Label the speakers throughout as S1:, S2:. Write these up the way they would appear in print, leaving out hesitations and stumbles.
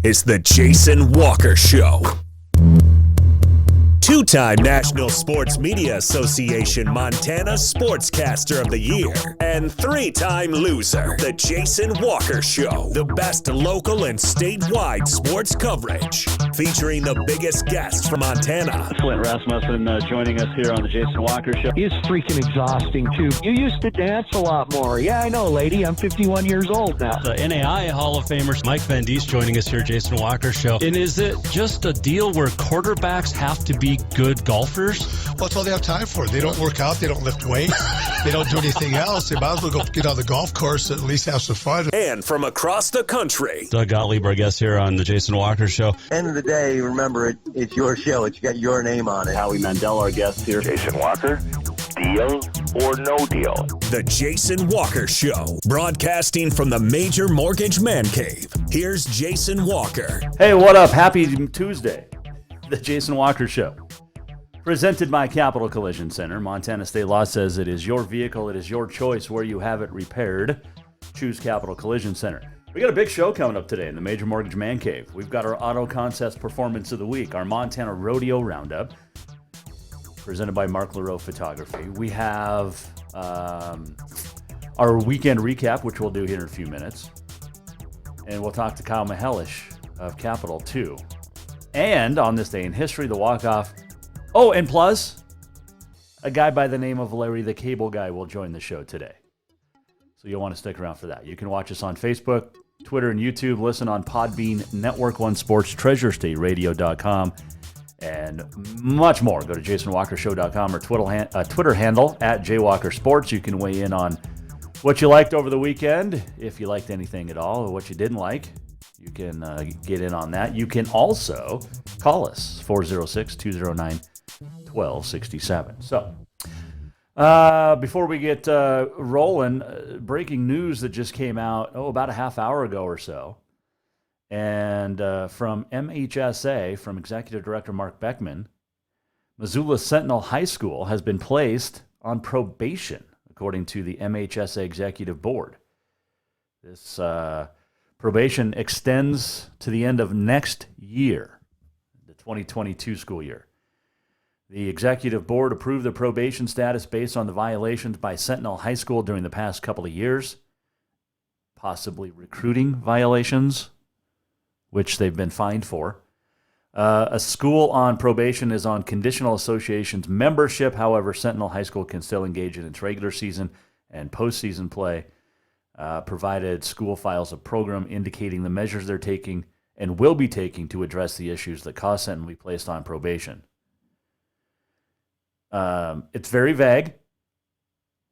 S1: is the Jason Walker Show. Two-time National Sports Media Association Montana Sportscaster of the Year and three-time loser, the Jason Walker Show. The best local and statewide sports coverage, featuring the biggest guests from Montana.
S2: Flint Rasmussen joining us here on the Jason Walker Show.
S3: He's freaking exhausting, too. You used to dance a lot more. Yeah, I know, lady. I'm 51 years old now.
S4: The NAI Hall of Famer Mike Van Diest joining us here, Jason Walker Show. And is it just a deal where quarterbacks have to be good golfers?
S5: Well, that's all they have time for. They don't work out. They don't lift weights. They don't do anything else. They might as well go get on the golf course and at least have some fun.
S1: And from across the country,
S4: Doug Gottlieb, our guest here on the Jason Walker Show.
S6: End of the day, remember, it's your show. It's got your name on it.
S2: Howie Mandel, our guest here.
S7: Jason Walker, deal or no deal?
S1: The Jason Walker Show, broadcasting from the Major Mortgage Man Cave. Here's Jason Walker.
S8: Hey, what up? Happy Tuesday. The Jason Walker Show. Presented by Capital Collision Center. Montana State law says it is your vehicle. It is your choice where you have it repaired. Choose Capital Collision Center. We got a big show coming up today in the Major Mortgage Man Cave. We've got our Auto Contest Performance of the Week, our Montana Rodeo Roundup, presented by Mark Leroux Photography. We have our weekend recap, which we'll do here in a few minutes. And we'll talk to Kyle Mihelish of Capital, too. And on this day in history, the walk-off. Oh, and plus, a guy by the name of Larry the Cable Guy will join the show today. So you'll want to stick around for that. You can watch us on Facebook, Twitter, and YouTube. Listen on Podbean, Network One Sports, TreasureStateRadio.com, and much more. Go to JasonWalkerShow.com or Twitter handle at JWalkerSports. You can weigh in on what you liked over the weekend, if you liked anything at all, or what you didn't like. You can get in on that. You can also call us, 406-209-1267. So, before we get rolling, breaking news that just came out, about a half hour ago or so. And from MHSA, from Executive Director Mark Beckman, Missoula Sentinel High School has been placed on probation, according to the MHSA Executive Board. This probation extends to the end of next year, the 2022 school year. The Executive Board approved the probation status based on the violations by Sentinel High School during the past couple of years, possibly recruiting violations, which they've been fined for. A school on probation is on conditional association's membership. However, Sentinel High School can still engage in its regular season and postseason play, provided school files a program indicating the measures they're taking and will be taking to address the issues that caused Sentinel to be placed on probation. It's very vague.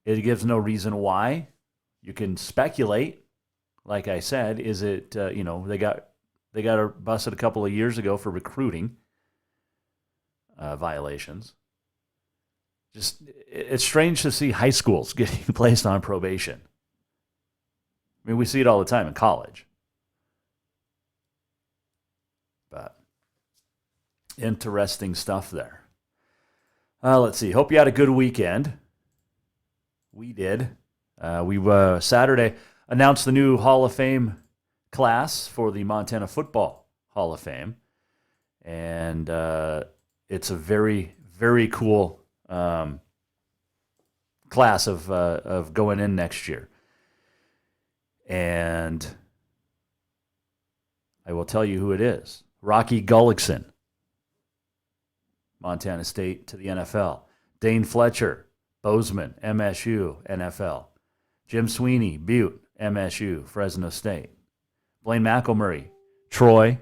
S8: It gives no reason why. You can speculate. Like I said, is it, they got busted a couple of years ago for recruiting violations. Just, it's strange to see high schools getting placed on probation. I mean, we see it all the time in college. But interesting stuff there. Let's see. Hope you had a good weekend. We did. We Saturday announced the new Hall of Fame class for the Montana Football Hall of Fame. And it's a very, very cool class of going in next year. And I will tell you who it is. Rocky Gullickson, Montana State to the NFL. Dane Fletcher, Bozeman, MSU, NFL. Jim Sweeney, Butte, MSU, Fresno State. Blaine McElmurray, Troy.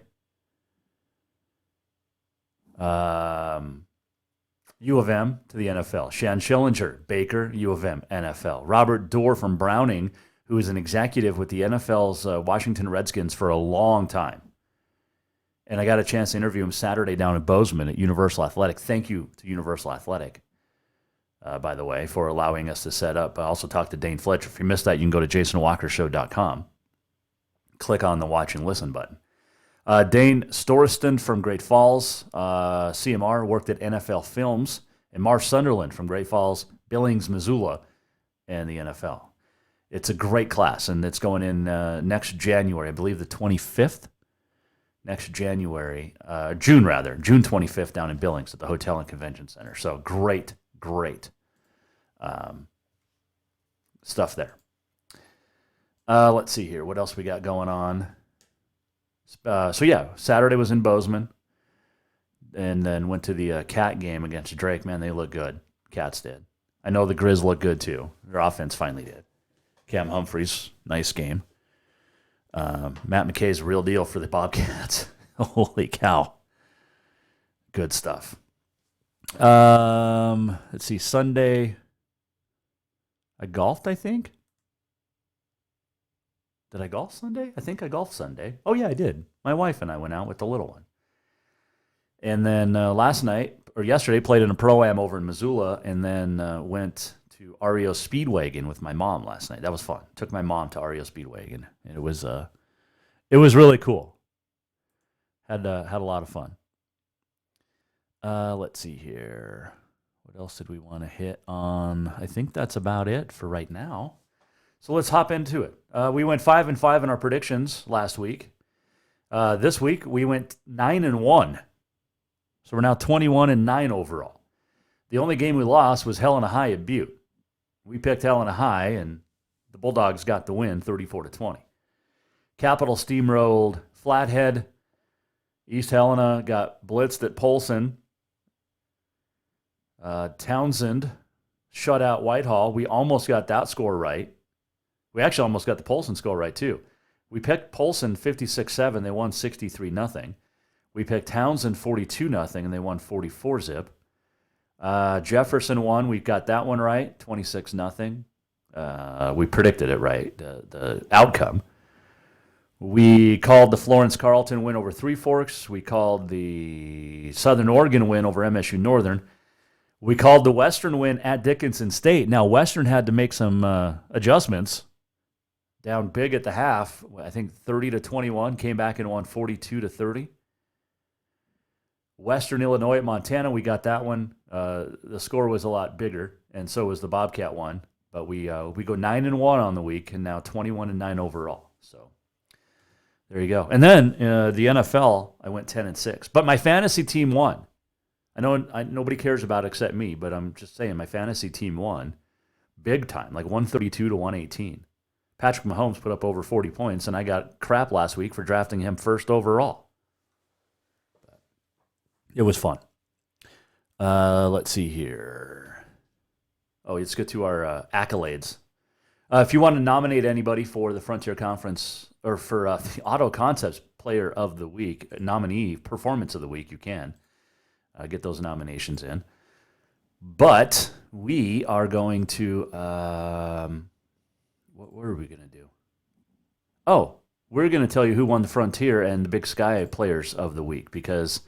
S8: U of M to the NFL. Shan Schillinger, Baker, U of M, NFL. Robert Dorr from Browning, who is an executive with the NFL's Washington Redskins for a long time. And I got a chance to interview him Saturday down in Bozeman at Universal Athletic. Thank you to Universal Athletic, by the way, for allowing us to set up. I also talked to Dane Fletcher. If you missed that, you can go to JasonWalkerShow.com. Click on the watch and listen button. Dane Storiston from Great Falls, CMR, worked at NFL Films. And Marv Sunderland from Great Falls, Billings, Missoula, and the NFL. It's a great class, and it's going in next January, I believe the 25th. next January, June 25th down in Billings at the Hotel and Convention Center. So great stuff there. Let's see here. What else we got going on? Saturday was in Bozeman, and then went to the Cat game against Drake. Man, they look good. Cats did. I know the Grizz look good too. Their offense finally did. Cam Humphreys, nice game. Matt McKay's a real deal for the Bobcats. Holy cow. Good stuff. Let's see. Sunday, I golfed, I think. Did I golf Sunday? I think I golfed Sunday. Oh, yeah, I did. My wife and I went out with the little one. And then yesterday, played in a Pro-Am over in Missoula, and then went to REO Speedwagon with my mom last night. That was fun. Took my mom to REO Speedwagon, and it was really cool. Had a lot of fun. Let's see here. What else did we want to hit on? I think that's about it for right now. So let's hop into it. We went 5-5 in our predictions last week. This week we went 9-1. So we're now 21-9 overall. The only game we lost was Helena High at Butte. We picked Helena High, and the Bulldogs got the win, 34-20. Capital steamrolled Flathead. East Helena got blitzed at Polson. Townsend shut out Whitehall. We almost got that score right. We actually almost got the Polson score right, too. We picked Polson 56-7. They won 63-0. We picked Townsend 42-0, and they won 44-zip. Jefferson won. We got that one right, 26-0. We predicted it right, the outcome. We called the Florence Carlton win over Three Forks. We called the Southern Oregon win over MSU Northern. We called the Western win at Dickinson State. Now, Western had to make some adjustments. Down big at the half, I think 30-21, came back and won 42-30. Western Illinois at Montana, we got that one. The score was a lot bigger, and so was the Bobcat one. But we go 9-1 on the week, and now 21-9 overall. So there you go. And then the NFL, I went 10-6. But my fantasy team won. I know nobody cares about it except me, but I'm just saying my fantasy team won big time, like 132-118. Patrick Mahomes put up over 40 points, and I got crap last week for drafting him first overall. It was fun. Let's see here. Oh, let's get to our accolades. If you want to nominate anybody for the Frontier Conference or for the Auto Concepts Player of the Week, nominee Performance of the Week, you can get those nominations in. But we are going to... What are we going to do? Oh, we're going to tell you who won the Frontier and the Big Sky Players of the Week because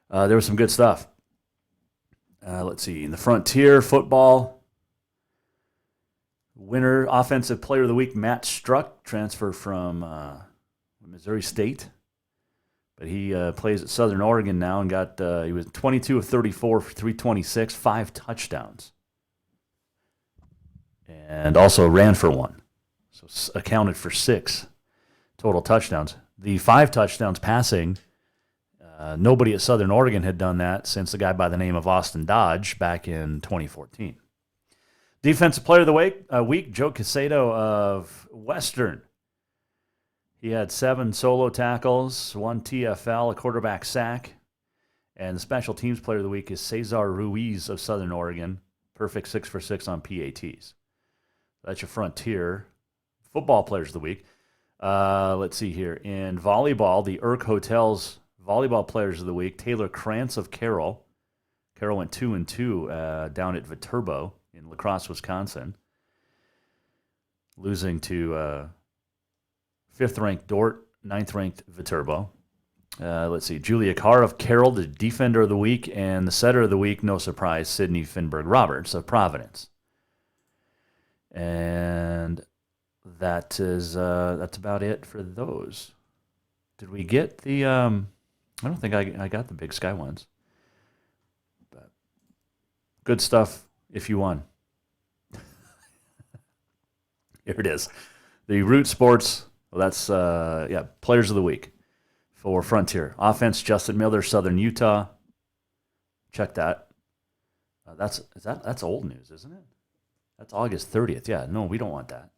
S8: there was some good stuff. Let's see. In the Frontier football, winner, Offensive Player of the Week, Matt Struck, transfer from Missouri State. But he plays at Southern Oregon now and he was 22 of 34 for 326, 5 touchdowns. And also ran for 1. So accounted for 6 total touchdowns. The 5 touchdowns passing, nobody at Southern Oregon had done that since the guy by the name of Austin Dodge back in 2014. Defensive Player of the Week, Joe Casado of Western. He had 7 solo tackles, 1 TFL, a quarterback sack. And the Special Teams Player of the Week is Cesar Ruiz of Southern Oregon. Perfect 6 for 6 on PATs. That's your Frontier. Football Players of the Week. Let's see here. In volleyball, the Irk Hotels Volleyball Players of the Week, Taylor Krantz of Carroll. Carroll went 2-2 down at Viterbo in La Crosse, Wisconsin. Losing to 5th-ranked Dort, 9th-ranked Viterbo. Let's see. Julia Carr of Carroll, the Defender of the Week, and the Setter of the Week, no surprise, Sydney Finberg-Roberts of Providence. And that's about it for those. Did we get the? I don't think I got the Big Sky ones. But good stuff. If you won, here it is. The Root Sports. Well, that's Players of the Week. for Frontier. Offense, Justin Miller, Southern Utah. Check that. That's old news, isn't it? That's August 30th. Yeah, no, we don't want that.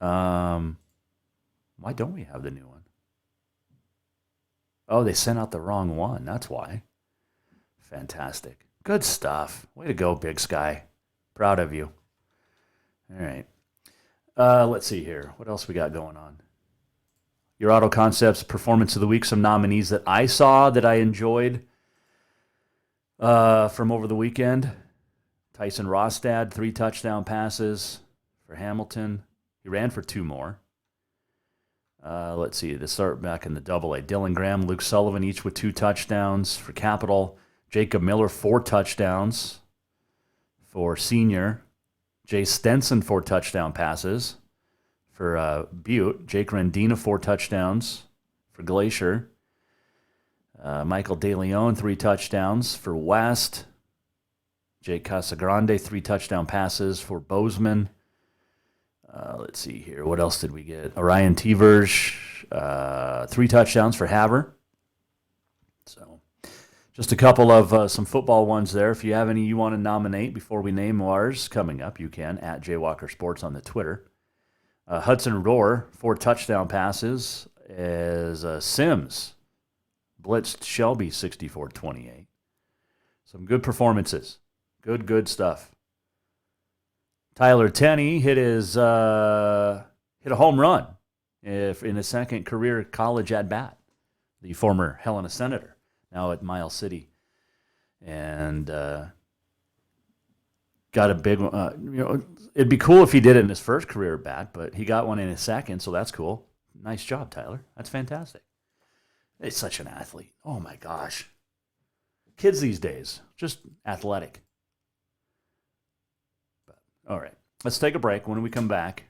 S8: Why don't we have the new one? Oh, they sent out the wrong one. That's why. Fantastic. Good stuff. Way to go, Big Sky. Proud of you. All right. Let's see here. What else we got going on? Your Auto Concepts Performance of the Week. Some nominees that I saw that I enjoyed from over the weekend. Tyson Rostad, 3 touchdown passes for Hamilton. He ran for 2 more. Let's see. To start back in the AA. Dylan Graham, Luke Sullivan, each with 2 touchdowns for Capital. Jacob Miller, 4 touchdowns for Senior. Jay Stenson, 4 touchdown passes for Butte. Jake Rendina, 4 touchdowns for Glacier. Michael DeLeon, 3 touchdowns for West. Jake Casagrande, 3 touchdown passes for Bozeman. Let's see here. What else did we get? Orion Teverge, 3 touchdowns for Haver. So just a couple of some football ones there. If you have any you want to nominate before we name ours coming up, you can at Jaywalker Sports on the Twitter. Hudson Rohr, 4 touchdown passes as Sims blitzed Shelby 64-28. Some good performances. Good stuff. Tyler Tenney hit a home run in his second career college at bat. The former Helena Senator, now at Miles City, and got a big one. It'd be cool if he did it in his first career at bat, but he got one in his second, so that's cool. Nice job, Tyler. That's fantastic. He's such an athlete. Oh my gosh, kids these days just athletic. All right, let's take a break. When we come back,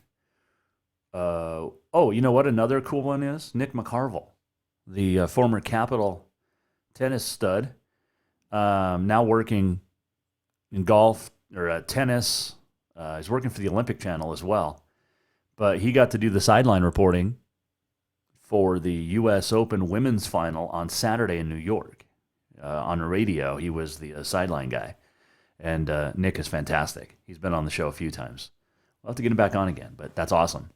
S8: you know what another cool one is? Nick McCarville, the former Capital tennis stud, now working in golf or tennis. He's working for the Olympic Channel as well. But he got to do the sideline reporting for the U.S. Open women's final on Saturday in New York. On the radio, he was the sideline guy. And Nick is fantastic. He's been on the show a few times. We'll have to get him back on again, but that's awesome.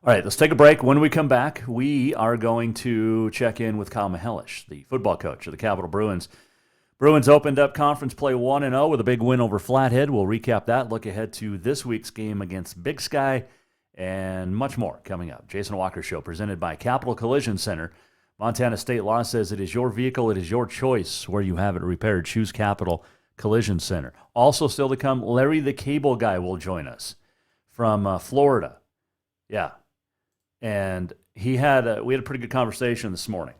S8: All right, let's take a break. When we come back, we are going to check in with Kyle Mihelish, the football coach of the Capital Bruins. Bruins opened up conference play 1-0 with a big win over Flathead. We'll recap that, look ahead to this week's game against Big Sky, and much more coming up. Jason Walker Show, presented by Capital Collision Center. Montana state law says it is your vehicle, it is your choice where you have it repaired. Choose Capital Collision Center. Also still to come, Larry the Cable Guy will join us from Florida. Yeah. And we had a pretty good conversation this morning.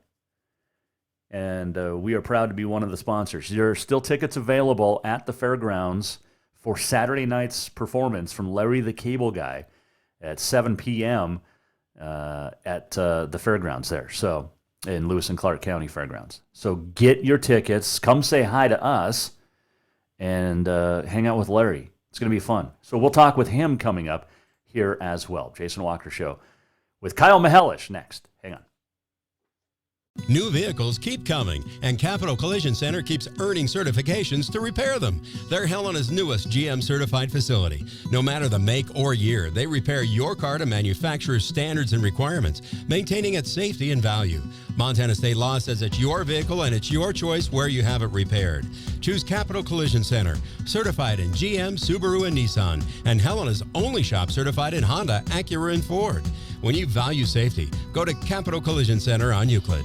S8: And we are proud to be one of the sponsors. There are still tickets available at the fairgrounds for Saturday night's performance from Larry the Cable Guy at 7 p.m. At the fairgrounds there. So in Lewis and Clark County Fairgrounds. So get your tickets. Come say hi to us. And hang out with Larry. It's going to be fun. So we'll talk with him coming up here as well. Jason Walker Show with Kyle Mihelish next. Hang on.
S9: New vehicles keep coming, and Capital Collision Center keeps earning certifications to repair them. They're Helena's newest GM-certified facility. No matter the make or year, they repair your car to manufacturer's standards and requirements, maintaining its safety and value. Montana state law says it's your vehicle and it's your choice where you have it repaired. Choose Capital Collision Center, certified in GM, Subaru, and Nissan, and Helena's only shop certified in Honda, Acura, and Ford. When you value safety, go to Capital Collision Center on Euclid.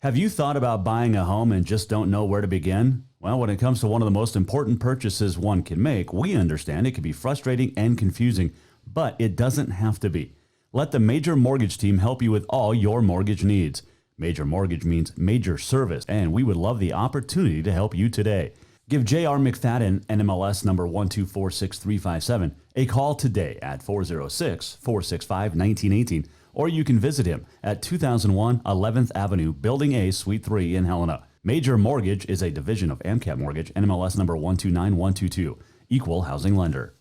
S10: Have you thought about buying a home and just don't know where to begin? Well, when it comes to one of the most important purchases one can make, we understand it can be frustrating and confusing, but it doesn't have to be. Let the Major Mortgage team help you with all your mortgage needs. Major Mortgage means major service, and we would love the opportunity to help you today. Give J.R. McFadden, NMLS number 1246357, a call today at 406-465-1918, or you can visit him at 2001 11th Avenue, Building A, Suite 3 in Helena. Major Mortgage is a division of AMCAP Mortgage, NMLS number 129122, equal housing lender.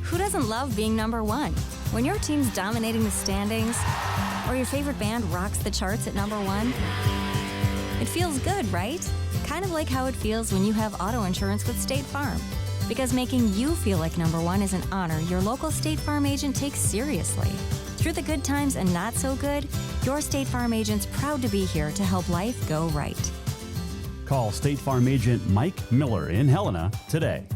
S11: Who doesn't love being number one? When your team's dominating the standings, or your favorite band rocks the charts at number one, it feels good, right? Kind of like how it feels when you have auto insurance with State Farm. Because making you feel like number one is an honor your local State Farm agent takes seriously. Through the good times and not so good, your State Farm agent's proud to be here to help life go right.
S10: Call State Farm agent Mike Miller in Helena today.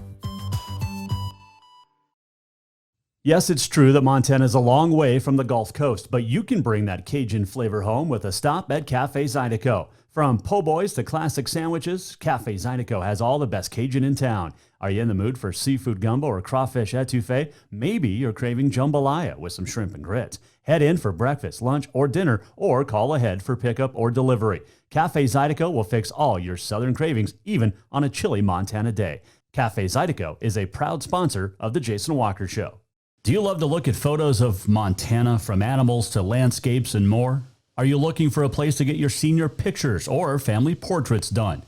S10: Yes, it's true that Montana is a long way from the Gulf Coast, but you can bring that Cajun flavor home with a stop at Cafe Zydeco. From po' boys to classic sandwiches, Cafe Zydeco has all the best Cajun in town. Are you in the mood for seafood gumbo or crawfish etouffee? Maybe you're craving jambalaya with some shrimp and grits. Head in for breakfast, lunch, or dinner, or call ahead for pickup or delivery. Cafe Zydeco will fix all your southern cravings, even on a chilly Montana day. Cafe Zydeco is a proud sponsor of The Jason Walker Show. Do you love to look at photos of Montana, from animals to landscapes and more? Are you looking for a place to get your senior pictures or family portraits done?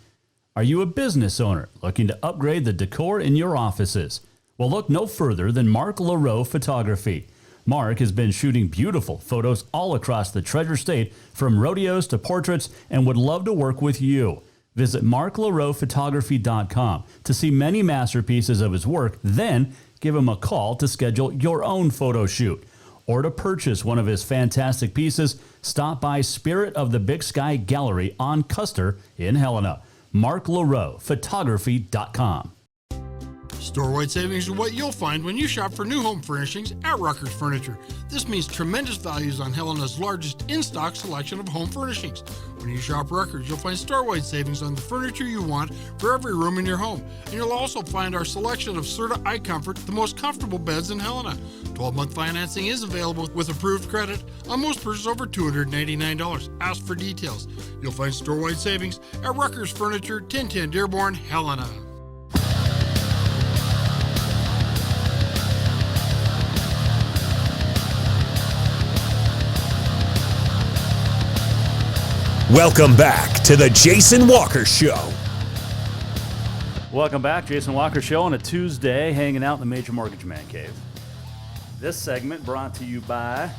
S10: Are you a business owner looking to upgrade the decor in your offices? Well, look no further than Mark LaRoe Photography. Mark has been shooting beautiful photos all across the Treasure State, from rodeos to portraits, and would love to work with you. Visit marklaroephotography.com to see many masterpieces of his work, then give him a call to schedule your own photo shoot. Or to purchase one of his fantastic pieces, stop by Spirit of the Big Sky Gallery on Custer in Helena. marklaroephotography.com.
S12: Store-wide savings are what you'll find when you shop for new home furnishings at Rucker's Furniture. This means tremendous values on Helena's largest in-stock selection of home furnishings. When you shop Rucker's, you'll find store-wide savings on the furniture you want for every room in your home. And you'll also find our selection of Serta iComfort, the most comfortable beds in Helena. 12-month financing is available with approved credit on most purchases over $289. Ask for details. You'll find store-wide savings at Rucker's Furniture, 1010 Dearborn, Helena.
S1: Welcome back to the Jason Walker Show.
S8: Welcome back, Jason Walker Show on a Tuesday, hanging out in the Major Mortgage Man Cave. This segment brought to you by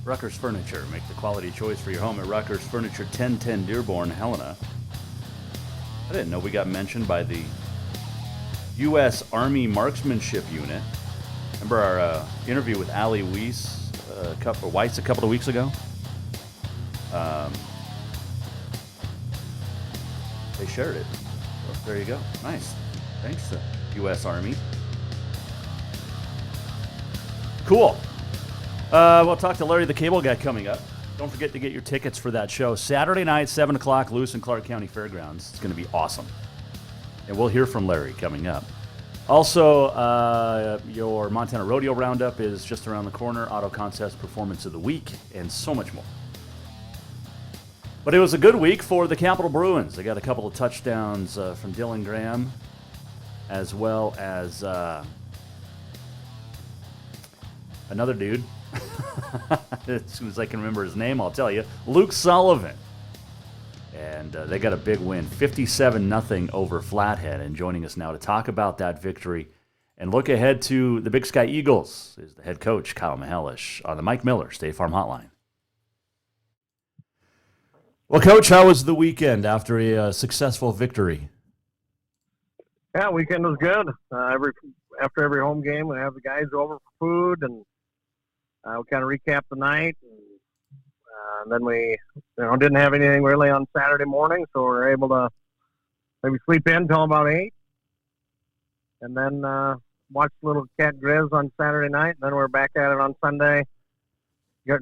S8: Rucker's Furniture. Make the quality choice for your home at Rucker's Furniture, 1010 Dearborn, Helena. I didn't know we got mentioned by the U.S. Army Marksmanship Unit. Remember our interview with Allie Weiss a couple of weeks ago? They shared it. So there you go. Nice. Thanks to U.S. Army. Cool. We'll talk to Larry the Cable Guy coming up. Don't forget to get your tickets for that show. Saturday night, 7 o'clock, Lewis and Clark County Fairgrounds. It's going to be awesome. And we'll hear from Larry coming up. Also, your Montana Rodeo Roundup is just around the corner. Auto Contest Performance of the Week, and so much more. But it was a good week for the Capital Bruins. They got a couple of touchdowns from Dylan Graham, as well as another dude. As soon as I can remember his name, I'll tell you. Luke Sullivan. And they got a big win, 57-0 over Flathead. And joining us now to talk about that victory and look ahead to the Big Sky Eagles is the head coach, Kyle Mihelish, on the Mike Miller State Farm Hotline. Well, Coach, how was the weekend after a successful victory?
S13: Yeah, weekend was good. After every home game, we have the guys over for food, and we kind of recap the night. And then we didn't have anything really on Saturday morning, so we were able to maybe sleep in until about 8. And then watch Little Cat Grizz on Saturday night. And then we're back at it on Sunday,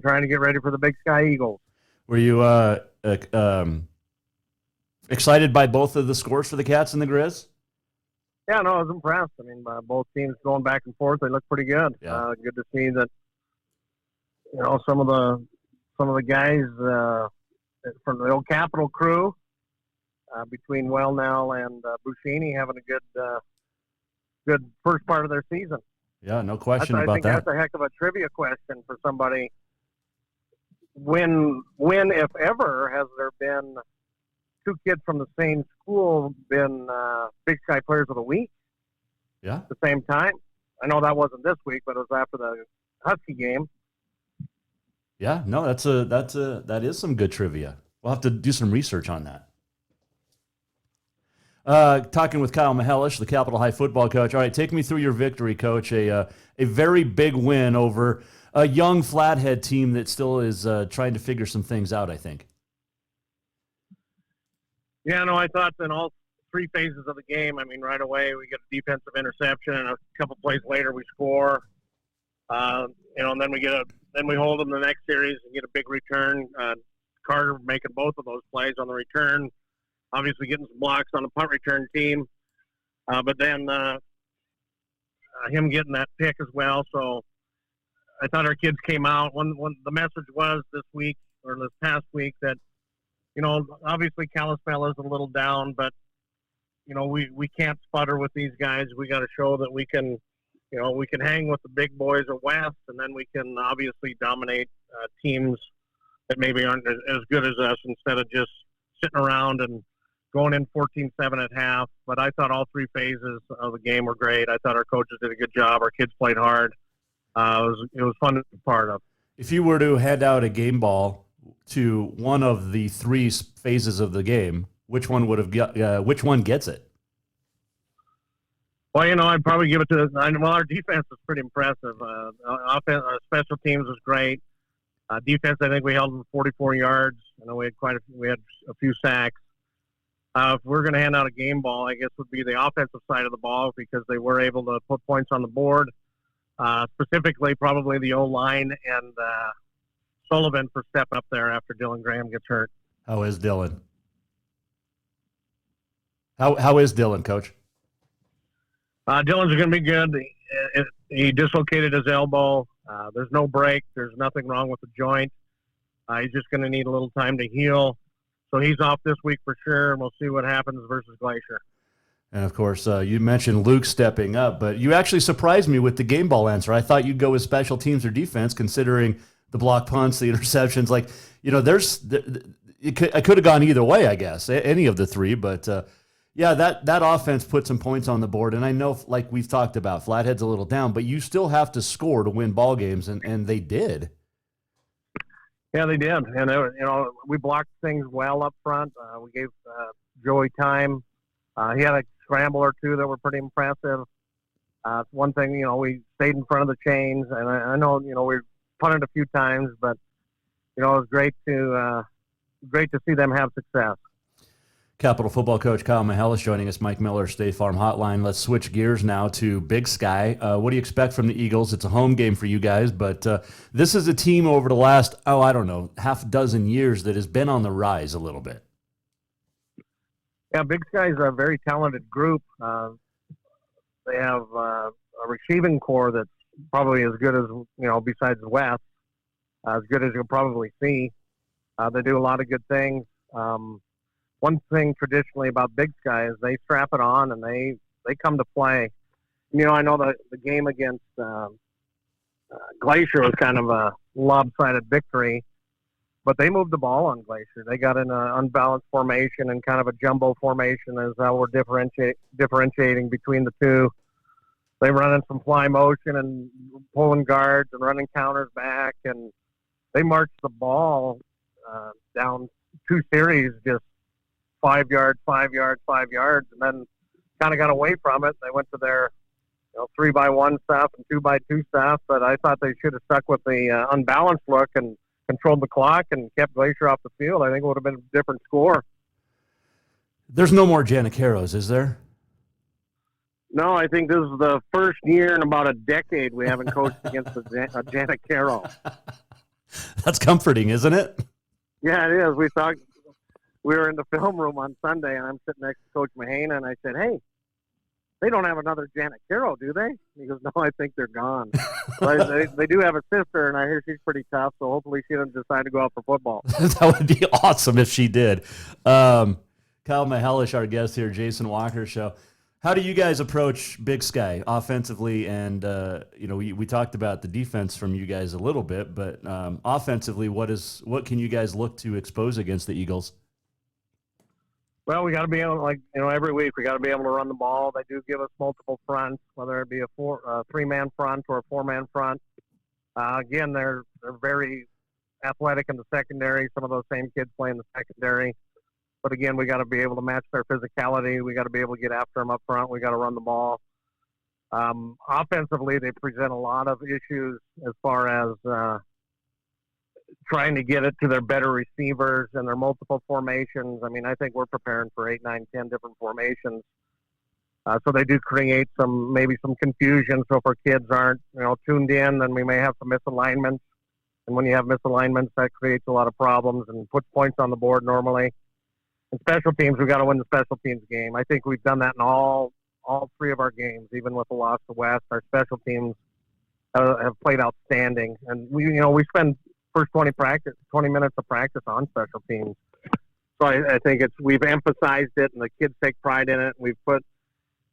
S13: trying to get ready for the Big Sky Eagles.
S8: Were you excited by both of the scores for the Cats and the Grizz?
S13: Yeah, no, I was impressed. I mean, both teams going back and forth, they look pretty good.
S8: Yeah.
S13: Good to see that. Some of the guys from the old Capital crew, between Wellnell and Buscini, having a good first part of their season.
S8: Yeah, no question about that.
S13: I think that's a heck of a trivia question for somebody. When, if ever, has there been two kids from the same school been Big Sky Players of the Week?
S8: Yeah.
S13: At the same time? I know that wasn't this week, but it was after the Husky game.
S10: Yeah, no, that is some good trivia. We'll have to do some research on that. Talking with Kyle Mihelish, the Capital High football coach. All right, take me through your victory, Coach. A very big win over a young Flathead team that still is trying to figure some things out, I think.
S13: Yeah, no, I thought in all three phases of the game, I mean, right away we get a defensive interception, and a couple plays later we score. And then we hold them the next series and get a big return. Carter making both of those plays on the return. Obviously getting some blocks on the punt return team. But then him getting that pick as well. So I thought our kids came out. When the message was this week or this past week that, obviously Kalispell is a little down, but, we can't sputter with these guys. We got to show that we can hang with the big boys of West, and then we can obviously dominate teams that maybe aren't as good as us instead of just sitting around and going in 14-7 at half. But I thought all three phases of the game were great. I thought our coaches did a good job. Our kids played hard. It was fun to be part of.
S10: If you were to hand out a game ball to one of the three phases of the game, which one which one gets it?
S13: Well, I'd probably give it to. Our defense was pretty impressive. Offense, our special teams was great. Defense, I think we held them 44 yards. I know we had a few sacks. If we're going to hand out a game ball, I guess would be the offensive side of the ball because they were able to put points on the board. Specifically, probably the O-line and Sullivan for step up there after Dylan Graham gets hurt.
S10: How is Dylan? How is Dylan, Coach?
S13: Dylan's going to be good. He dislocated his elbow. There's no break. There's nothing wrong with the joint. He's just going to need a little time to heal. So he's off this week for sure, and we'll see what happens versus Glacier.
S10: And, of course, you mentioned Luke stepping up, but you actually surprised me with the game ball answer. I thought you'd go with special teams or defense, considering the block punts, the interceptions. I could have gone either way, I guess, any of the three. But, that offense put some points on the board. And I know, like we've talked about, Flathead's a little down, but you still have to score to win ball games, and they did.
S13: Yeah, they did. And, we blocked things well up front. We gave Joey time. He had a scramble or two that were pretty impressive. One thing, we stayed in front of the chains, and I know, we punted a few times, but, it was great to see them have success.
S10: Capital football coach Kyle Mihelish joining us, Mike Miller, State Farm Hotline. Let's switch gears now to Big Sky. What do you expect from the Eagles? It's a home game for you guys, but this is a team over the last, half a dozen years that has been on the rise a little bit.
S13: Yeah, Big Sky is a very talented group. They have a receiving core that's probably as good as, besides West, as good as you'll probably see. They do a lot of good things. One thing traditionally about Big Sky is they strap it on and they come to play. I know the game against Glacier was kind of a lopsided victory, but they moved the ball on Glacier. They got in an unbalanced formation and kind of a jumbo formation is how we're differentiating between the two. They run in some fly motion and pulling guards and running counters back, and they marched the ball down two series just 5 yards, 5 yards, 5 yards, and then kind of got away from it. They went to their 3-by-1 stuff and 2-by-2 stuff, but I thought they should have stuck with the unbalanced look and controlled the clock and kept Glacier off the field. I think it would have been a different score.
S10: There's no more Janicaros, is there?
S13: No, I think this is the first year in about a decade we haven't coached against a Janicaro.
S10: That's comforting, isn't it?
S13: Yeah, it is. We were in the film room on Sunday, and I'm sitting next to Coach Mahana, and I said, hey, they don't have another Janet Carroll, do they? He goes, no, I think they're gone. They do have a sister, and I hear she's pretty tough, so hopefully she doesn't decide to go out for football.
S10: That would be awesome if she did. Kyle Mihelish, our guest here, Jason Walker Show. How do you guys approach Big Sky offensively? And, we talked about the defense from you guys a little bit, but offensively, what can you guys look to expose against the Eagles?
S13: Well, we got to be able, every week we got to be able to run the ball. They do give us multiple fronts, whether it be a three-man front or a four-man front. Again, they're very athletic in the secondary. Some of those same kids play in the secondary. But again, we got to be able to match their physicality. We got to be able to get after them up front. We got to run the ball. Offensively, they present a lot of issues as far as trying to get it to their better receivers and their multiple formations. I mean, I think we're preparing for 8, 9, 10 different formations. So they do create maybe some confusion. So if our kids aren't, tuned in, then we may have some misalignments. And when you have misalignments, that creates a lot of problems and puts points on the board normally. In special teams, we got to win the special teams game. I think we've done that in all 3 of our games, even with the loss to West. Our special teams have played outstanding, and we spend first 20 minutes of practice on special teams. So I think we've emphasized it, and the kids take pride in it. We've put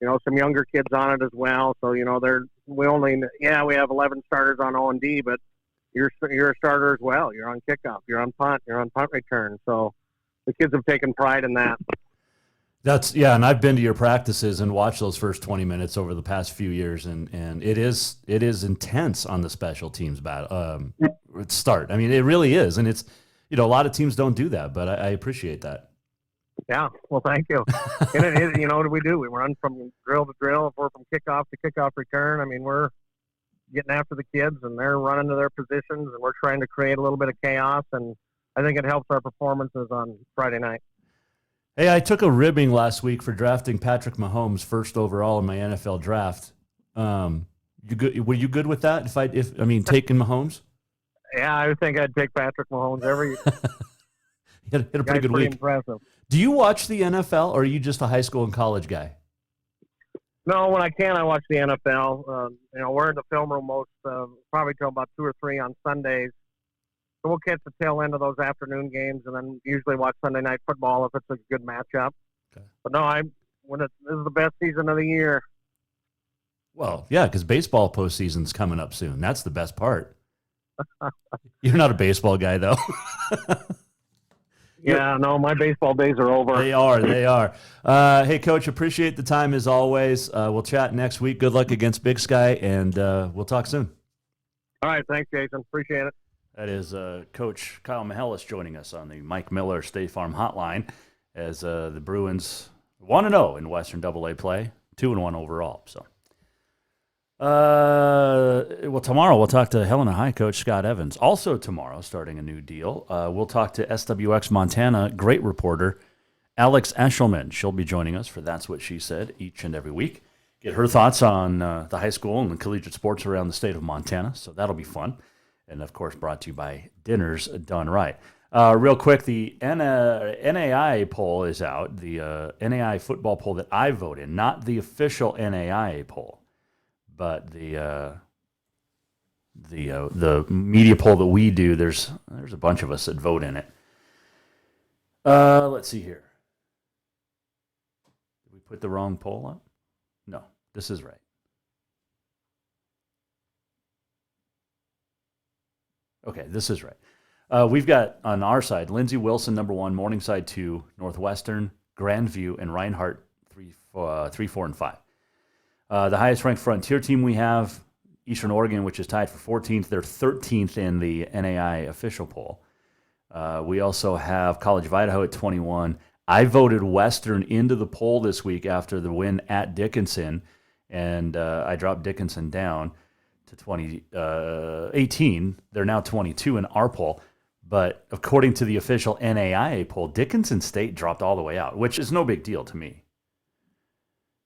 S13: some younger kids on it as well. So we have 11 starters on O&D, but you're a starter as well. You're on kickoff, you're on punt, you're on punt return. So the kids have taken pride in that.
S8: And I've been to your practices and watched those first 20 minutes over the past few years, and it is intense on the special teams start. I mean, it really is, and it's a lot of teams don't do that, but I appreciate that.
S13: Yeah, well, thank you. And what do we do? We run from drill to drill. If we're from kickoff to kickoff return, I mean, we're getting after the kids, and they're running to their positions, and we're trying to create a little bit of chaos, and I think it helps our performances on Friday night.
S8: Hey, I took a ribbing last week for drafting Patrick Mahomes first overall in my NFL draft. Were you good with that? Taking Mahomes?
S13: Yeah, I would think I'd take Patrick Mahomes every year.
S8: He had a pretty good week.
S13: Impressive.
S8: Do you watch the NFL, or are you just a high school and college guy?
S13: No, when I can, I watch the NFL. We're in the film room probably till about 2 or 3 on Sundays. So we'll catch the tail end of those afternoon games, and then usually watch Sunday night football if it's a good matchup. Okay. But no, this is the best season of the year.
S8: Well, yeah, because baseball postseason's coming up soon. That's the best part. You're not a baseball guy, though.
S13: Yeah, no, my baseball days are over.
S8: They are. Hey, Coach, appreciate the time as always. We'll chat next week. Good luck against Big Sky, and we'll talk soon.
S13: All right, thanks, Jason. Appreciate it.
S8: That is Coach Kyle Mihelish joining us on the Mike Miller State Farm Hotline as the Bruins 1-0 in Western AA play, 2-1 overall. So, tomorrow we'll talk to Helena High coach Scott Evans. Also tomorrow, starting a new deal, we'll talk to SWX Montana great reporter Alex Eshelman. She'll be joining us for That's What She Said each and every week. Get her thoughts on the high school and the collegiate sports around the state of Montana. So that'll be fun. And, of course, brought to you by Dinners Done Right. Real quick, the NAI poll is out, the NAI football poll that I vote in, not the official NAI poll, but the media poll that we do. There's a bunch of us that vote in it. Let's see here. Did we put the wrong poll up? No, this is right. Okay, this is right. We've got on our side, Lindsey Wilson, number 1, Morningside 2, Northwestern, Grandview, and Reinhardt 3, 4, and 5. The highest ranked Frontier team we have, Eastern Oregon, which is tied for 14th. They're 13th in the NAI official poll. We also have College of Idaho at 21. I voted Western into the poll this week after the win at Dickinson, and I dropped Dickinson down to 18. They're now 22 in our poll. But according to the official NAIA poll, Dickinson State dropped all the way out, which is no big deal to me.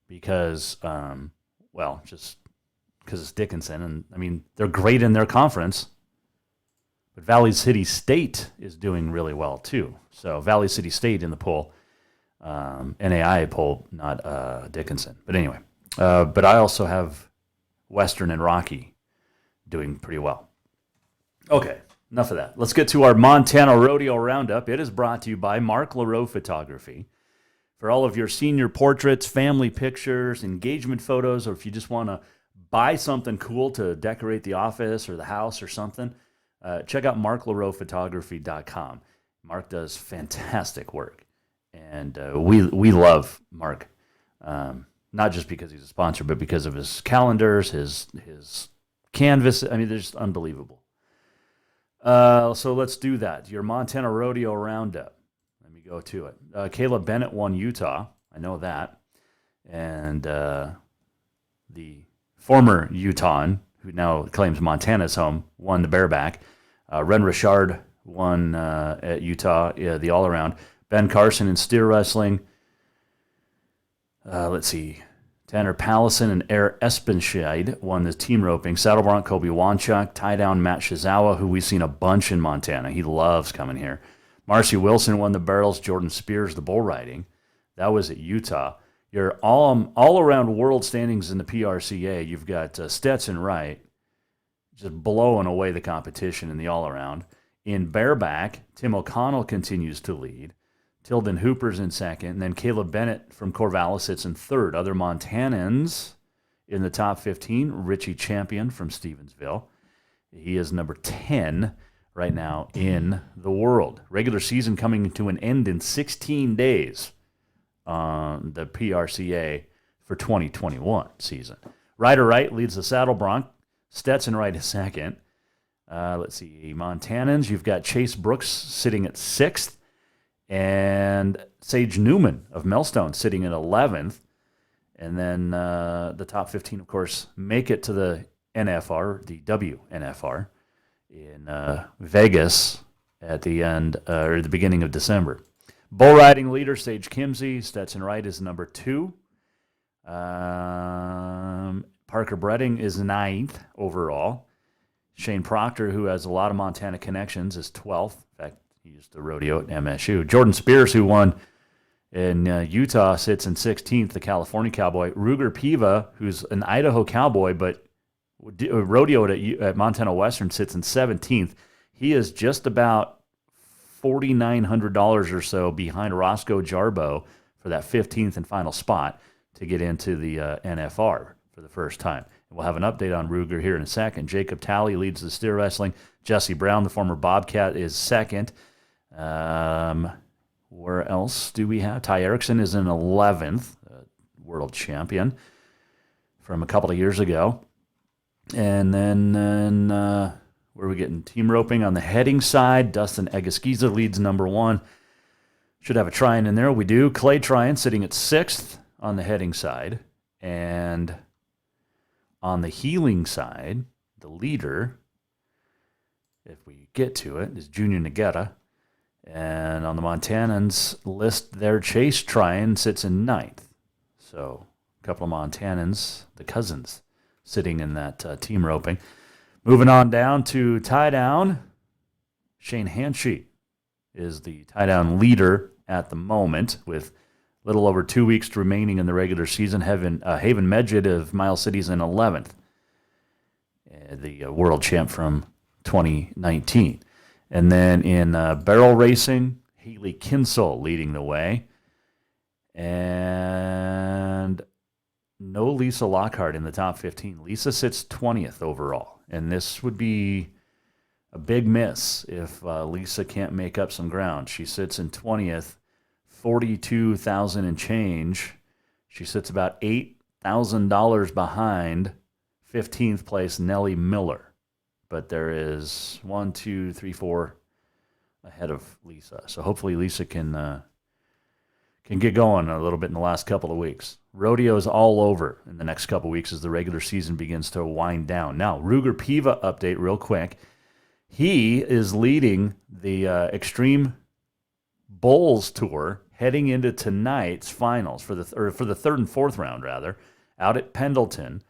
S8: Because, just because it's Dickinson. And, I mean, they're great in their conference. But Valley City State is doing really well, too. So Valley City State in the poll. NAIA poll, not Dickinson. But anyway. But I also have Western and Rocky doing pretty well. Okay, enough of that. Let's get to our Montana Rodeo Roundup. It is brought to you by Mark LaRoe Photography. For all of your senior portraits, family pictures, engagement photos, or if you just want to buy something cool to decorate the office or the house or something, check out marklaroephotography.com. Mark does fantastic work. And we love Mark, not just because he's a sponsor, but because of his calendars, his canvas. I mean, they're just unbelievable. So let's do that. Your Montana Rodeo Roundup. Let me go to it. Caleb Bennett won Utah. I know that. And the former Utahan, who now claims Montana's home, won the bareback. Ren Richard won at Utah, the all-around. Ben Carson in steer wrestling. Let's see. Tanner Pallison and Air Espenscheid won the team roping. Saddle Bronc, Kobe Wanchuk. Tie down Matt Shizawa, who we've seen a bunch in Montana. He loves coming here. Marcy Wilson won the barrels. Jordan Spears, the bull riding. That was at Utah. Your all-around world standings in the PRCA, you've got Stetson Wright just blowing away the competition in the all-around. In bareback, Tim O'Connell continues to lead. Tilden Hooper's in second. And then Caleb Bennett from Corvallis sits in third. Other Montanans in the top 15, Richie Champion from Stevensville. He is number 10 right now in the world. Regular season coming to an end in 16 days on the PRCA for 2021 season. Ryder Wright leads the Saddle Bronc. Stetson Wright is second. Let's see. Montanans, you've got Chase Brooks sitting at 6th. And Sage Newman of Millstone sitting at 11th. And then the top 15, of course, make it to the NFR, the WNFR, in Vegas at the end or the beginning of December. Bull riding leader, Sage Kimsey. Stetson Wright is number 2. Parker Bredding is 9th overall. Shane Proctor, who has a lot of Montana connections, is 12th. In fact, he used to rodeo at MSU. Jordan Spears, who won in Utah, sits in 16th, the California Cowboy. Ruger Piva, who's an Idaho Cowboy, but rodeoed at Montana Western, sits in 17th. He is just about $4,900 or so behind Roscoe Jarbo for that 15th and final spot to get into the NFR for the first time. And we'll have an update on Ruger here in a second. Jacob Talley leads the steer wrestling. Jesse Brown, the former Bobcat, is second. Where else do we have? Ty Erickson is in 11th, world champion from a couple of years ago. And then where are we getting? Team roping on the heading side. Dustin Egaskiza leads number 1. Should have a Tryon in there. We do. Clay Tryon sitting at 6th on the heading side. And on the heeling side, the leader, if we get to it, is Junior Nagetta. And on the Montanans list there, Chase Tryon sits in 9th. So a couple of Montanans, the cousins, sitting in that team roping. Moving on down to tie-down, Shane Hansche is the tie-down leader at the moment with a little over 2 weeks remaining in the regular season. Haven Medjid of Miles City is in 11th, the world champ from 2019. And then in barrel racing, Haley Kinsel leading the way. And no Lisa Lockhart in the top 15. Lisa sits 20th overall. And this would be a big miss if Lisa can't make up some ground. She sits in 20th, 42,000 and change. She sits about $8,000 behind 15th place Nellie Miller. But there is 1, 2, 3, 4 ahead of Lisa. So hopefully Lisa can get going a little bit in the last couple of weeks. Rodeo is all over in the next couple of weeks as the regular season begins to wind down. Now, Ruger Piva update real quick. He is leading the Extreme Bulls Tour heading into tonight's finals for the third and fourth round, rather, out at Pendleton.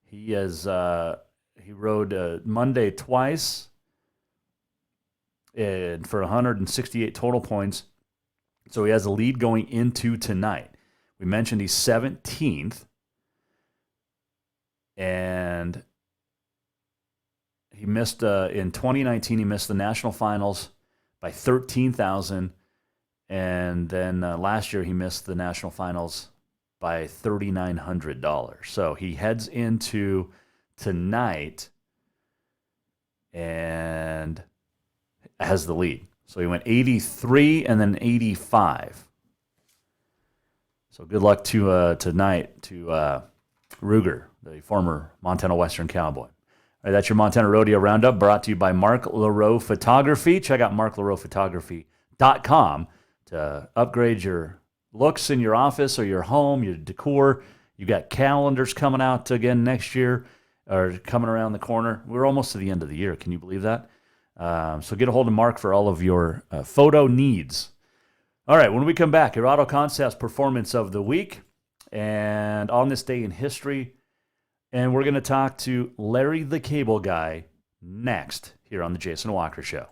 S8: He has he rode Monday twice and for 168 total points. So he has a lead going into tonight. We mentioned he's 17th, and he missed in 2019. He missed the national finals by 13,000, and then last year he missed the national finals by $3,900. So he heads into tonight and has the lead. So he went 83 and then 85 So good luck tonight to Ruger, the former Montana Western Cowboy. All right, that's your Montana Rodeo Roundup, brought to you by Mark LaRoe Photography. Check out marklaroephotography.com to upgrade your looks in your office or your home, your decor. You got calendars coming out again next year, or coming around the corner. We're almost to the end of the year. Can you believe that? So get a hold of Mark for all of your photo needs. All right, when we come back, your Auto Concepts Performance of the Week, and on this day in history, and we're going to talk to Larry the Cable Guy next here on the Jason Walker Show.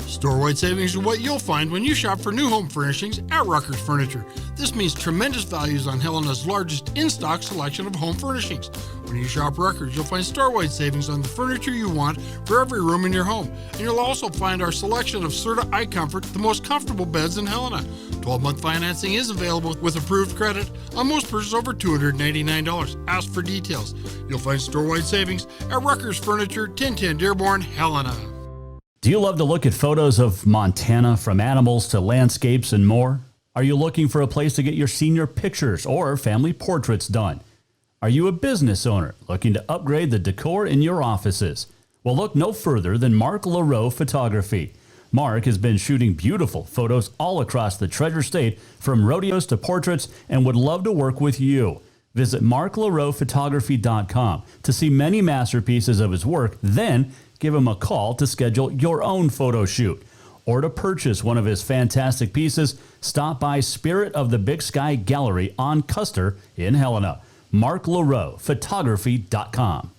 S12: Store-wide savings are what you'll find when you shop for new home furnishings at Rucker's Furniture. This means tremendous values on Helena's largest in-stock selection of home furnishings. When you shop Rucker's, you'll find store-wide savings on the furniture you want for every room in your home. And you'll also find our selection of Serta iComfort, the most comfortable beds in Helena. 12-month financing is available with approved credit on most purchases over $299. Ask for details. You'll find store-wide savings at Rucker's Furniture, 1010 Dearborn, Helena.
S10: Do you love to look at photos of Montana, from animals to landscapes and more? Are you looking for a place to get your senior pictures or family portraits done? Are you a business owner looking to upgrade the decor in your offices? Well, look no further than Mark LaRoe Photography. Mark has been shooting beautiful photos all across the Treasure State, from rodeos to portraits, and would love to work with you. Visit marklaroephotography.com to see many masterpieces of his work, then give him a call to schedule your own photo shoot. Or to purchase one of his fantastic pieces, stop by Spirit of the Big Sky Gallery on Custer in Helena. marklaroephotography.com.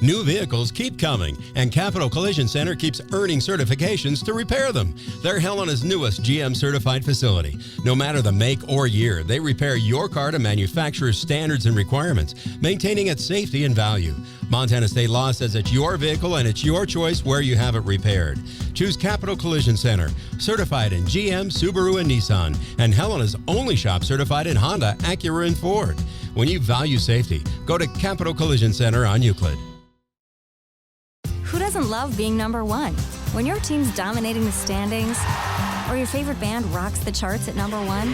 S9: New vehicles keep coming, and Capital Collision Center keeps earning certifications to repair them. They're Helena's newest GM-certified facility. No matter the make or year, they repair your car to manufacturer's standards and requirements, maintaining its safety and value. Montana state law says it's your vehicle and it's your choice where you have it repaired. Choose Capital Collision Center, certified in GM, Subaru, and Nissan, and Helena's only shop certified in Honda, Acura, and Ford. When you value safety, go to Capital Collision Center on Euclid.
S11: Who doesn't love being number one? When your team's dominating the standings, or your favorite band rocks the charts at number one,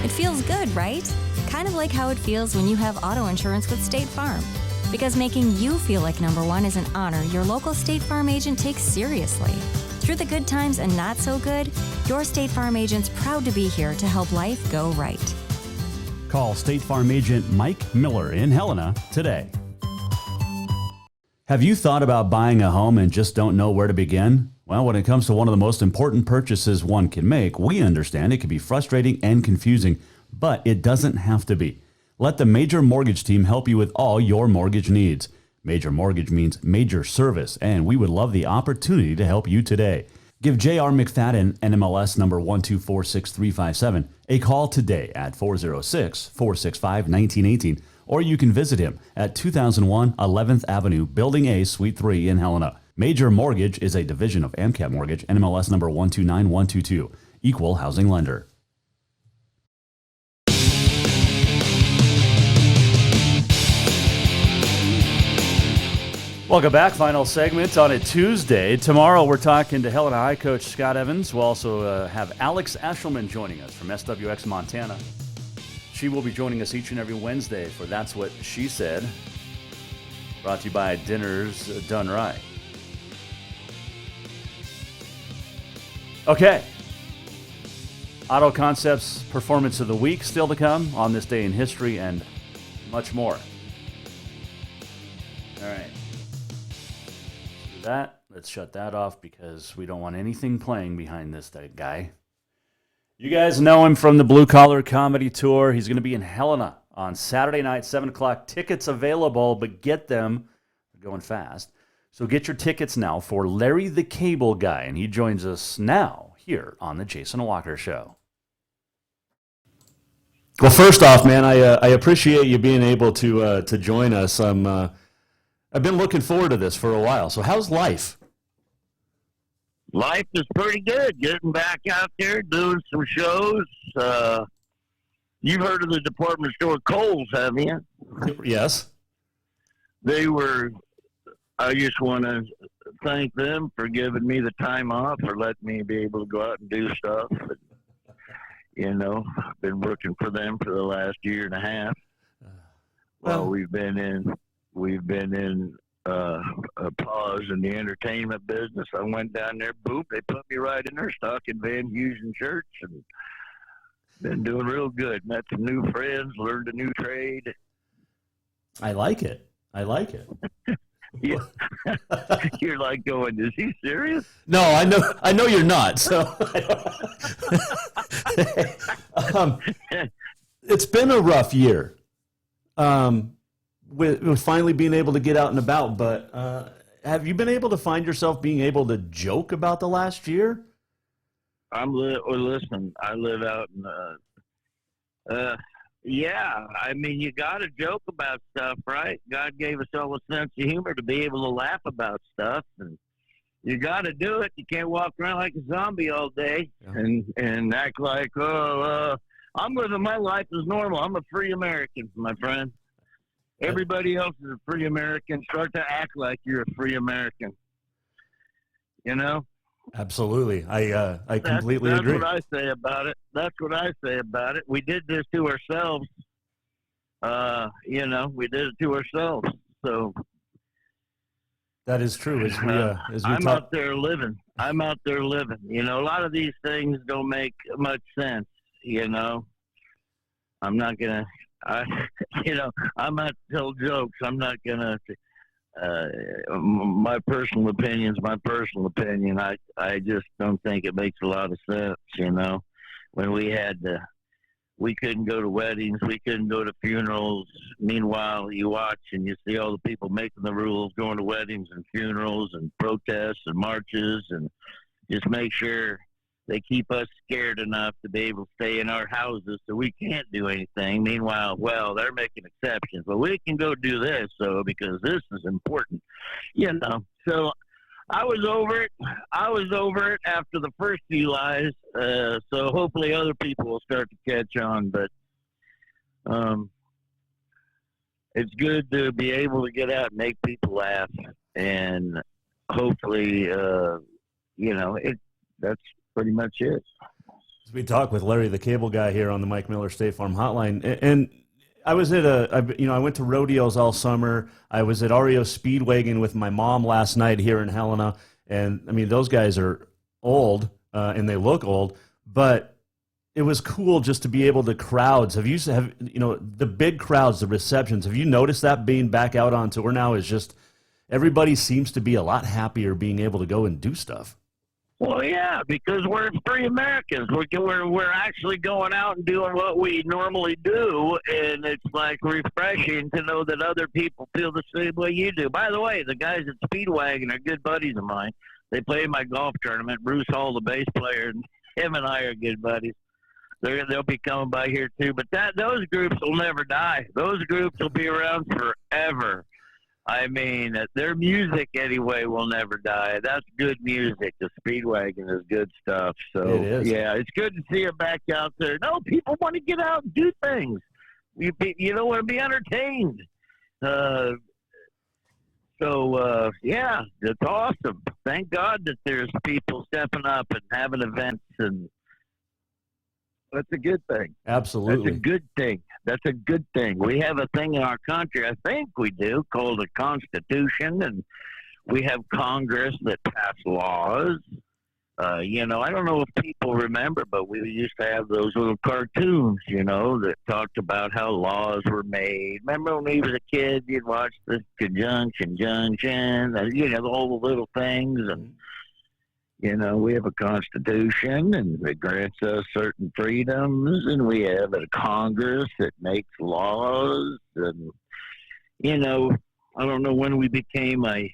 S11: it feels good, right? Kind of like how it feels when you have auto insurance with State Farm. Because making you feel like number one is an honor your local State Farm agent takes seriously. Through the good times and not so good, your State Farm agent's proud to be here to help life go right.
S10: Call State Farm agent Mike Miller in Helena today. Have you thought about buying a home and just don't know where to begin? Well, when it comes to one of the most important purchases one can make, we understand it can be frustrating and confusing, but it doesn't have to be. Let the Major Mortgage team help you with all your mortgage needs. Major Mortgage means major service, and we would love the opportunity to help you today. Give J.R. McFadden, NMLS number 1246357, a call today at 406-465-1918, or you can visit him at 2001 11th Avenue, Building A, Suite 3 in Helena. Major Mortgage is a division of AMCAP Mortgage, NMLS number 129122, equal housing lender.
S8: Welcome back. Final segment on a Tuesday. Tomorrow we're talking to Helena High coach Scott Evans. We'll also have Alex Eshelman joining us from SWX Montana. She will be joining us each and every Wednesday for That's What She Said. Brought to you by Dinners Done Right. Okay. Auto Concepts Performance of the Week still to come on this day in history and much more. All right. That. Let's shut that off because we don't want anything playing behind this guy. You guys know him from the Blue Collar Comedy Tour. He's going to be in Helena on Saturday night, 7 o'clock. Tickets available, but get them. They're going fast. So get your tickets now for Larry the Cable Guy, and he joins us now here on the Jason Walker Show. Well, first off, man, I appreciate you being able to join us. I've been looking forward to this for a while. So how's life?
S7: Life is pretty good. Getting back out there, doing some shows. You've heard of the department store Kohl's, haven't you?
S8: Yes.
S7: I just want to thank them for giving me the time off, for letting me be able to go out and do stuff. You know, I've been working for them for the last year and a half. Well, we've been in a pause in the entertainment business. I went down there, boop, they put me right in there, stocking Van Heusen shirts, and been doing real good. Met some new friends, learned a new trade.
S8: I like it.
S7: Yeah. You're like going, is he serious?
S8: No, I know you're not. So it's been a rough year. With finally being able to get out and about, but have you been able to find yourself being able to joke about the last year?
S7: Listen, I live out in yeah, I mean, you got to joke about stuff, right? God gave us all a sense of humor to be able to laugh about stuff, and you got to do it. You can't walk around like a zombie all day and act like, I'm living my life as normal. I'm a free American, my friend. Everybody else is a free American. Start to act like you're a free American. You know?
S8: Absolutely. I completely agree.
S7: That's what I say about it. We did this to ourselves. We did it to ourselves. So
S8: that is true.
S7: I'm out there living. You know, a lot of these things don't make much sense. You know, I'm not gonna. I'm not tell jokes. I'm not gonna. My personal opinion's my personal opinion. I just don't think it makes a lot of sense, you know. When we couldn't go to weddings, we couldn't go to funerals. Meanwhile, you watch and you see all the people making the rules, going to weddings and funerals and protests and marches, and just make sure they keep us scared enough to be able to stay in our houses so we can't do anything. Meanwhile, well, they're making exceptions. But we can go do this, because this is important. You know, so I was over it after the first few lies. So hopefully other people will start to catch on. But it's good to be able to get out and make people laugh. And hopefully, that's pretty much it.
S8: We talk with Larry, the cable guy, here on the Mike Miller State Farm Hotline, and I was at I went to rodeos all summer. I was at REO Speedwagon with my mom last night here in Helena, and I mean those guys are old and they look old, but it was cool just to be able to crowds. Have the big crowds, the receptions? Have you noticed that being back out on tour now is just everybody seems to be a lot happier being able to go and do stuff.
S7: Well, yeah, because we're free Americans. We're actually going out and doing what we normally do, and it's like refreshing to know that other people feel the same way you do. By the way, the guys at Speedwagon are good buddies of mine. They play in my golf tournament. Bruce Hall, the bass player, and him and I are good buddies. They'll be coming by here too. But those groups will never die. Those groups will be around forever. I mean, their music anyway will never die. That's good music. The Speedwagon is good stuff. So,
S8: it is.
S7: Yeah, it's good to see it back out there. No, people want to get out and do things. You don't want to be entertained. Yeah, it's awesome. Thank God that there's people stepping up and having events, and that's a good thing.
S8: Absolutely.
S7: That's a good thing. We have a thing in our country, I think we do, called a Constitution, and we have Congress that pass laws. I don't know if people remember, but we used to have those little cartoons, that talked about how laws were made. Remember when he was a kid, you'd watch the Conjunction, all the little things, and we have a Constitution, and it grants us certain freedoms, and we have a Congress that makes laws. And, I don't know when we became a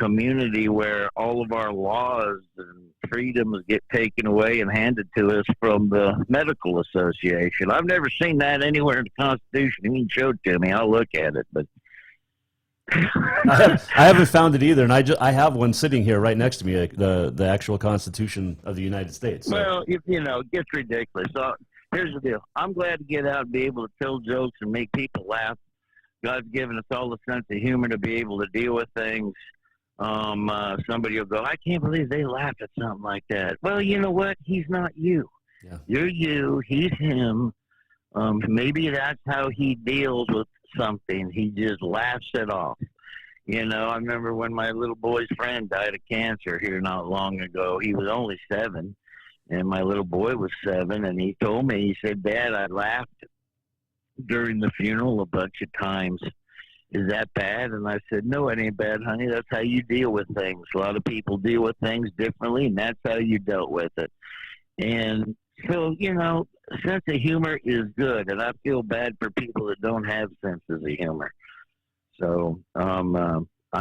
S7: community where all of our laws and freedoms get taken away and handed to us from the medical association. I've never seen that anywhere in the Constitution. You can show it to me. I'll look at it, but
S8: I haven't found it either, and I have one sitting here right next to me, the actual Constitution of the United States. So.
S7: Well, it gets ridiculous. So here's the deal. I'm glad to get out and be able to tell jokes and make people laugh. God's given us all the sense of humor to be able to deal with things. Somebody will go, I can't believe they laughed at something like that. Well, you know what? He's not you.
S8: Yeah.
S7: You're you, he's him. Maybe that's how he deals with something. He just laughs it off. You know, I remember when my little boy's friend died of cancer here not long ago. He was only 7, and my little boy was 7, and he told me, he said, Dad, I laughed during the funeral a bunch of times. Is that bad? And I said, no, it ain't bad, honey. That's how you deal with things. A lot of people deal with things differently, and that's how you dealt with it. And so, you know, sense of humor is good, and I feel bad for people that don't have senses of humor. So I'm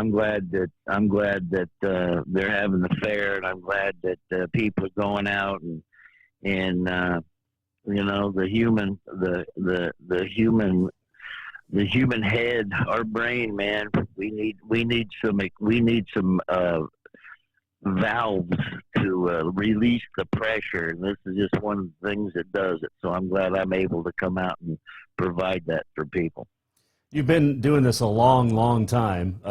S7: glad that they're having the fair, and I'm glad that people are going out and you know, the human head, our brain, man. We need some valves to release the pressure, and this is just one of the things that does it. So I'm glad I'm able to come out and provide that for people.
S8: You've been doing this a long, long time.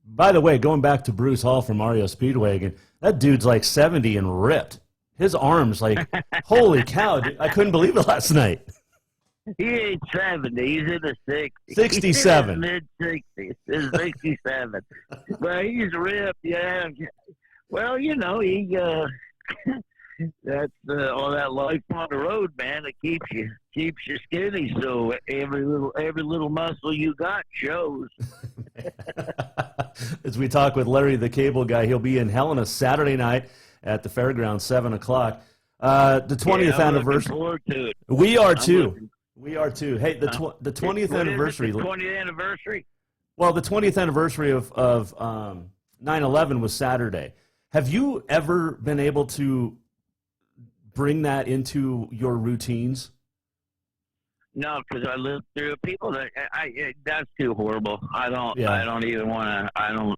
S8: By the way, going back to Bruce Hall from REO Speedwagon, that dude's like 70 and ripped. His arms, like, holy cow, dude, I couldn't believe it last night.
S7: He ain't 70. He's in the 60s.
S8: 67.
S7: Mid-60s. He's 67. But he's ripped, yeah. Well, you know, he that's all that life on the road, man. It keeps you skinny. So every little muscle you got shows.
S8: As we talk with Larry the Cable Guy, he'll be in Helena Saturday night at the fairgrounds, 7 o'clock. The 20th anniversary.
S7: Looking forward to it.
S8: We are too. We are too. Hey, the 20th anniversary.
S7: The 20th anniversary?
S8: Well, the 20th anniversary of 9/11 was Saturday. Have you ever been able to bring that into your routines?
S7: No, because I lived through people that that's too horrible. I don't even want to.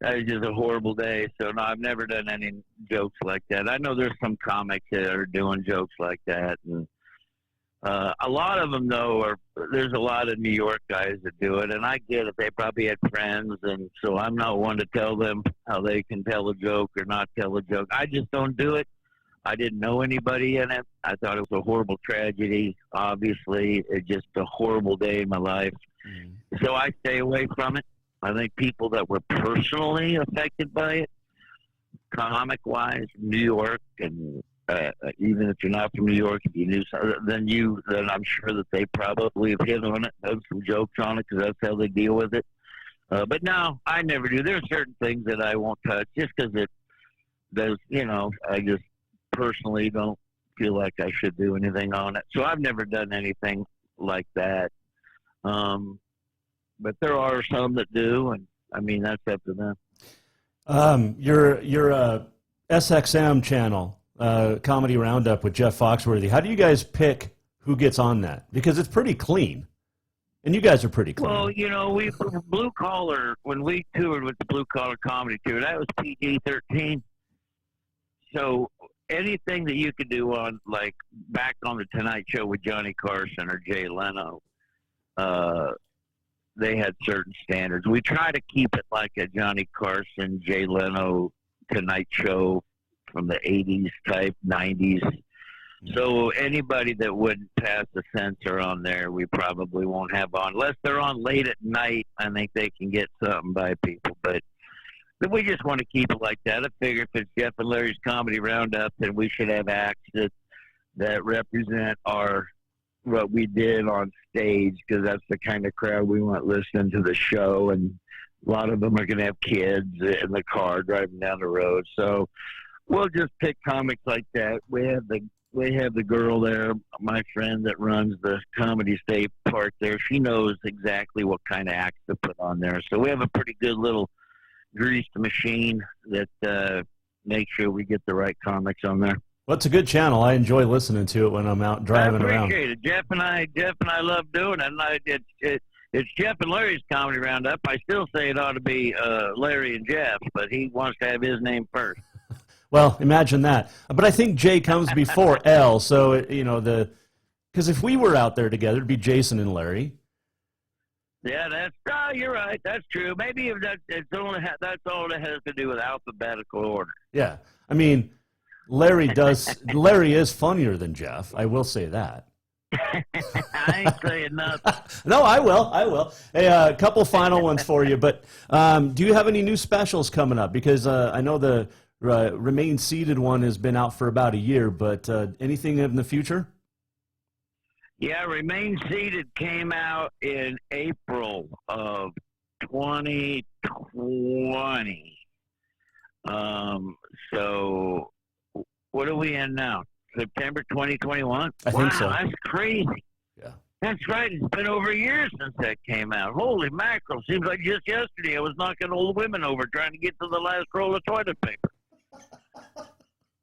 S7: That is just a horrible day. So no, I've never done any jokes like that. I know there's some comics that are doing jokes like that, and a lot of them though there's a lot of New York guys that do it, and I get it. They probably had friends, and so I'm not one to tell them how they can tell a joke or not tell a joke. I just don't do it. I didn't know anybody in it. I thought it was a horrible tragedy. Obviously, it's just a horrible day in my life. So I stay away from it. I think people that were personally affected by it, comic-wise, New York, and even if you're not from New York, if you knew something, then I'm sure that they probably have hit on it, done some jokes on it, because that's how they deal with it. But no, I never do. There are certain things that I won't touch just because I just personally don't feel like I should do anything on it. So I've never done anything like that. But there are some that do, and I mean, that's up to them.
S8: Your SXM channel, Comedy Roundup with Jeff Foxworthy. How do you guys pick who gets on that? Because it's pretty clean. And you guys are pretty clean.
S7: Well, you know, we Blue Collar, when we toured with the Blue Collar Comedy Tour, that was PG-13. So anything that you could do on, like, back on the Tonight Show with Johnny Carson or Jay Leno, they had certain standards. We try to keep it like a Johnny Carson, Jay Leno Tonight Show from the 80s type, 90s. So anybody that wouldn't pass the censor on there, we probably won't have on. Unless they're on late at night, I think they can get something by people. But we just want to keep it like that. I figure if it's Jeff and Larry's Comedy Roundup, then we should have acts that represent what we did on stage, because that's the kind of crowd we want listening to the show. And a lot of them are going to have kids in the car driving down the road. So we'll just pick comics like that. We have the girl there, my friend that runs the Comedy State part there. She knows exactly what kind of acts to put on there. So we have a pretty good little greased machine that makes sure we get the right comics on there.
S8: Well, it's a good channel. I enjoy listening to it when I'm out driving around.
S7: I appreciate it. Jeff and I love doing it. And it's Jeff and Larry's Comedy Roundup. I still say it ought to be Larry and Jeff, but he wants to have his name first.
S8: Well, imagine that. But I think J comes before L, so, because if we were out there together, it'd be Jason and Larry.
S7: Yeah, you're right. That's true. Maybe that's all it has to do with alphabetical order.
S8: Yeah. I mean, Larry is funnier than Jeff. I will say that.
S7: I ain't saying nothing.
S8: No, I will. Hey, a couple final ones for you. But do you have any new specials coming up? Because I know the Remain Seated one has been out for about a year, but anything in the future?
S7: Yeah, Remain Seated came out in April of 2020. So what are we in now? September 2021?
S8: I think so.
S7: Wow, that's crazy.
S8: Yeah.
S7: That's right. It's been over a year since that came out. Holy mackerel. Seems like just yesterday I was knocking old women over trying to get to the last roll of toilet paper.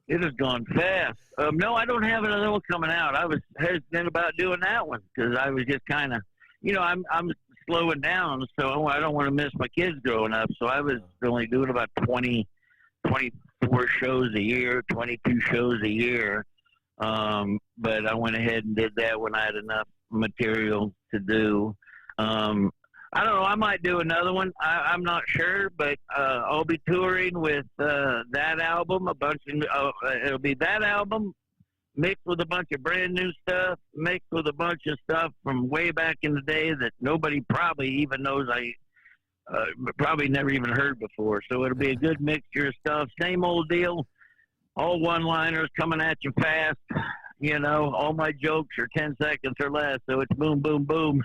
S7: It has gone fast. No, I don't have another one coming out. I was hesitant about doing that one because I was just kind of, I'm slowing down, so I don't want to miss my kids growing up. So I was only doing about 24 shows a year, 22 shows a year. But I went ahead and did that when I had enough material to do. I don't know. I might do another one. I'm not sure, but I'll be touring with that album. It'll be that album mixed with a bunch of brand new stuff, mixed with a bunch of stuff from way back in the day that nobody probably even knows I probably never even heard before. So it'll be a good mixture of stuff. Same old deal. All one-liners coming at you fast. All my jokes are 10 seconds or less, so it's boom, boom, boom.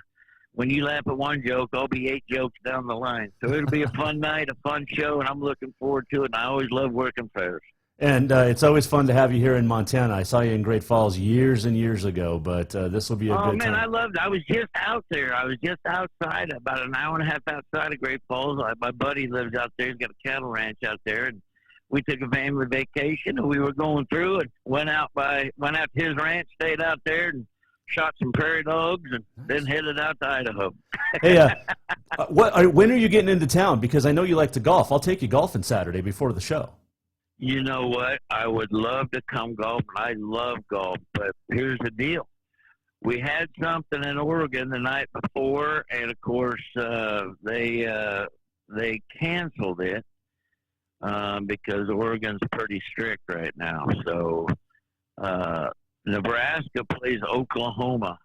S7: When you laugh at one joke, I'll be 8 jokes down the line. So it'll be a fun night, a fun show, and I'm looking forward to it, and I always love working fairs.
S8: And it's always fun to have you here in Montana. I saw you in Great Falls years and years ago, but this will be a good time.
S7: Oh, man, I loved it. I was just out there. I was just outside, about an hour and a half outside of Great Falls. My buddy lives out there. He's got a cattle ranch out there, and we took a family vacation, and we were going through and went out to his ranch, stayed out there, and shot some prairie dogs, and then headed out to Idaho.
S8: Hey, when are you getting into town? Because I know you like to golf. I'll take you golfing Saturday before the show.
S7: You know what? I would love to come golf, and I love golf, but here's the deal. We had something in Oregon the night before, and, of course, they canceled it. Because Oregon's pretty strict right now. So Nebraska plays Oklahoma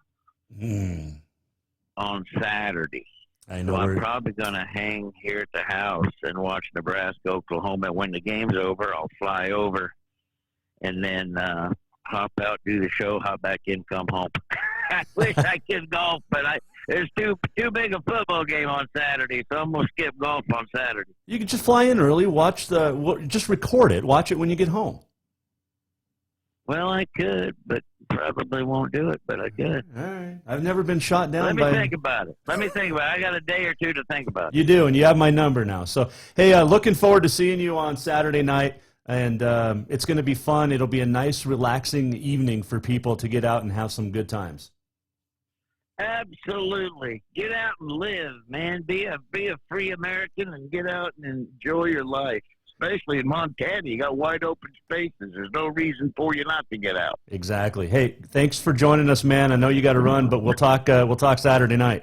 S7: on Saturday.
S8: I know.
S7: So I'm probably going to hang here at the house and watch Nebraska, Oklahoma. When the game's over, I'll fly over and then hop out, do the show, hop back in, come home. I wish I could golf, but there's too big a football game on Saturday, so I'm going to skip golf on Saturday.
S8: You can just fly in early, just record it, watch it when you get home.
S7: Well, I could, but probably won't do it, but I could.
S8: All right. I've never been shot down
S7: Let me think about it. I got a day or two to think about it.
S8: You do, and you have my number now. So, hey, looking forward to seeing you on Saturday night, and it's going to be fun. It'll be a nice, relaxing evening for people to get out and have some good times.
S7: Absolutely. Get out and live, man. Be a free American and get out and enjoy your life. Especially in Montana, you got wide open spaces. There's no reason for you not to get out.
S8: Exactly. Hey, thanks for joining us, man. I know you got to run, but we'll talk Saturday night.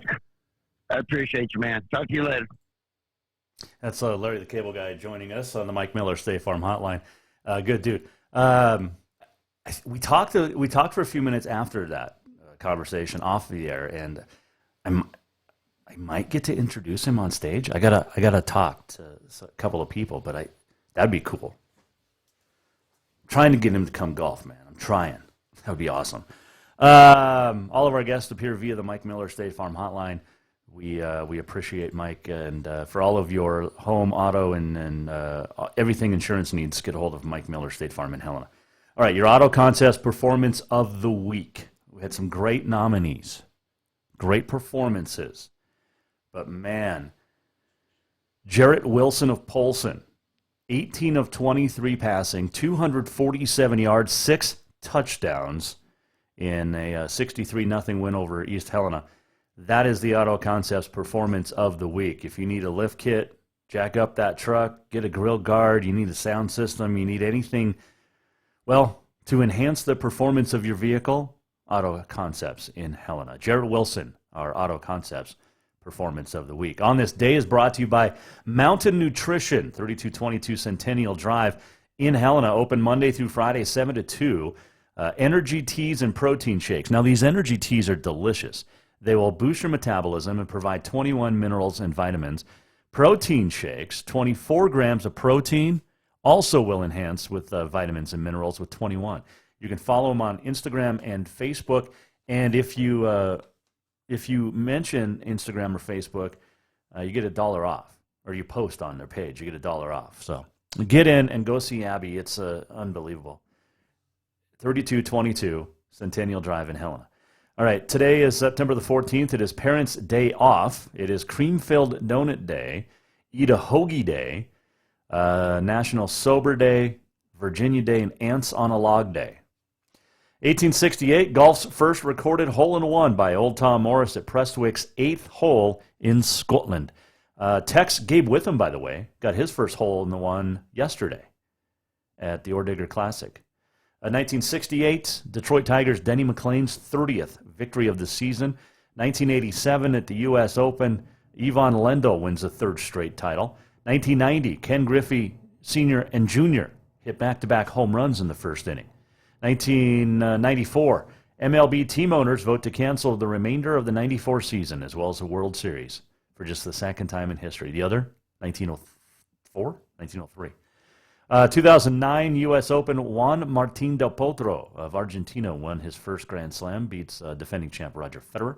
S7: I appreciate you, man. Talk to you later.
S8: That's Larry the Cable Guy joining us on the Mike Miller State Farm Hotline. Good dude. We talked for a few minutes after that conversation off the air, and I might get to introduce him on stage. I gotta talk to a couple of people, but that'd be cool. I'm trying to get him to come golf, man. I'm trying. That would be awesome. All of our guests appear via the Mike Miller State Farm Hotline. We appreciate Mike, and for all of your home, auto, and everything insurance needs, get a hold of Mike Miller State Farm in Helena. All right, your Auto Contest Performance of the Week. We had some great nominees, great performances, but man, Jarrett Wilson of Polson, 18 of 23 passing, 247 yards, 6 touchdowns in a 63-0 win over East Helena. That is the Auto Concepts Performance of the Week. If you need a lift kit, jack up that truck, get a grill guard, you need a sound system, you need anything, well, to enhance the performance of your vehicle, Auto Concepts in Helena. Jared Wilson, our Auto Concepts Performance of the Week. On this day is brought to you by Mountain Nutrition, 3222 Centennial Drive in Helena, open Monday through Friday, 7 to 2. Energy teas and protein shakes. Now, these energy teas are delicious. They will boost your metabolism and provide 21 minerals and vitamins. Protein shakes, 24 grams of protein, also will enhance with vitamins and minerals with 21. You can follow them on Instagram and Facebook. And if you mention Instagram or Facebook, you get $1 off. Or you post on their page, you get $1 off. So get in and go see Abby. It's unbelievable. 3222 Centennial Drive in Helena. All right, today is September the 14th. It is Parents' Day Off. It is Cream-Filled Donut Day, Eat a Hoagie Day, National Sober Day, Virginia Day, and Ants on a Log Day. 1868, golf's first recorded hole-in-one by Old Tom Morris at Prestwick's 8th hole in Scotland. Tex Gabe Witham, by the way, got his first hole-in-the-one yesterday at the Ordigger Classic. 1968, Detroit Tigers' Denny McClain's 30th victory of the season. 1987 at the U.S. Open, Ivan Lendl wins a third straight title. 1990, Ken Griffey Sr. and Jr. hit back-to-back home runs in the first inning. 1994, MLB team owners vote to cancel the remainder of the 94 season as well as the World Series for just the second time in history. The other, 1904? 1903. 2009 U.S. Open, Juan Martín del Potro of Argentina won his first Grand Slam, beats defending champ Roger Federer.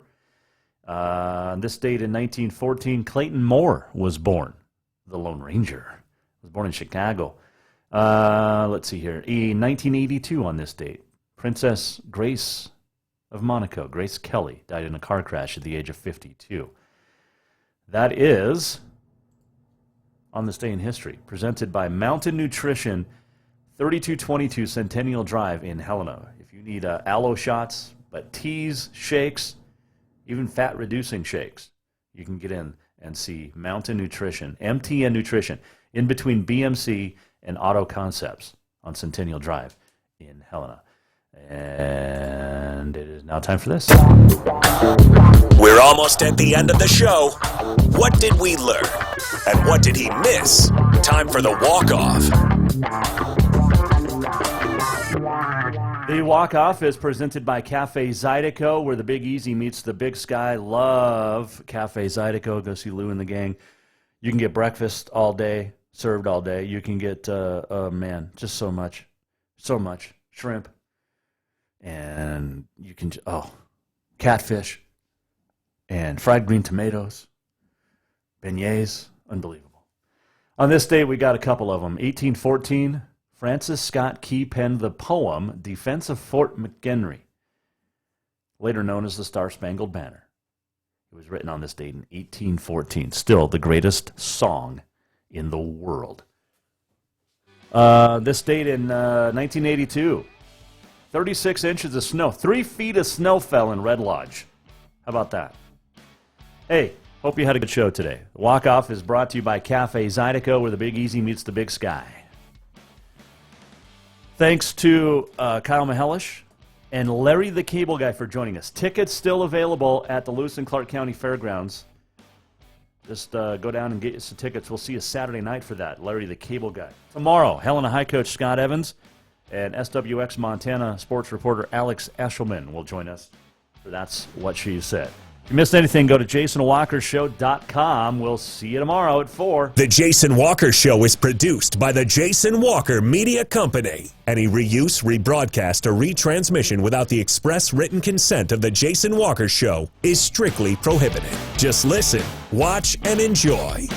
S8: On this date in 1914, Clayton Moore was born. The Lone Ranger was born in Chicago. Let's see here. In 1982 on this date, Princess Grace of Monaco, Grace Kelly, died in a car crash at the age of 52. That is on this day in history, presented by Mountain Nutrition, 3222 Centennial Drive in Helena. If you need aloe shots, but teas, shakes, even fat-reducing shakes, you can get in and see Mountain Nutrition, MTN Nutrition, in between BMC and Auto Concepts on Centennial Drive in Helena. And it is now time for this.
S1: We're almost at the end of the show. What did we learn? And what did he miss? Time for the walk-off.
S8: The walk-off is presented by Cafe Zydeco, where the Big Easy meets the Big Sky. Love Cafe Zydeco. Go see Lou and the gang. You can get breakfast all day, served all day. You can get, just so much shrimp. And you can, catfish and fried green tomatoes, beignets, unbelievable. On this day, we got a couple of them. 1814, Francis Scott Key penned the poem Defense of Fort McHenry, later known as the Star-Spangled Banner. It was written on this date in 1814. Still the greatest song in the world. This date in 1982, 36 inches of snow. 3 feet of snow fell in Red Lodge. How about that? Hey, hope you had a good show today. The walk-off is brought to you by Cafe Zydeco, where the Big Easy meets the Big Sky. Thanks to Kyle Mihelish and Larry the Cable Guy for joining us. Tickets still available at the Lewis and Clark County Fairgrounds. Just go down and get you some tickets. We'll see you Saturday night for that. Larry the Cable Guy. Tomorrow, Helena High Coach Scott Evans and SWX Montana sports reporter Alex Eshelman will join us for That's What She Said. If you missed anything, go to JasonWalkerShow.com. We'll see you tomorrow at 4.
S1: The Jason Walker Show is produced by the Jason Walker Media Company. Any reuse, rebroadcast, or retransmission without the express written consent of the Jason Walker Show is strictly prohibited. Just listen, watch, and enjoy.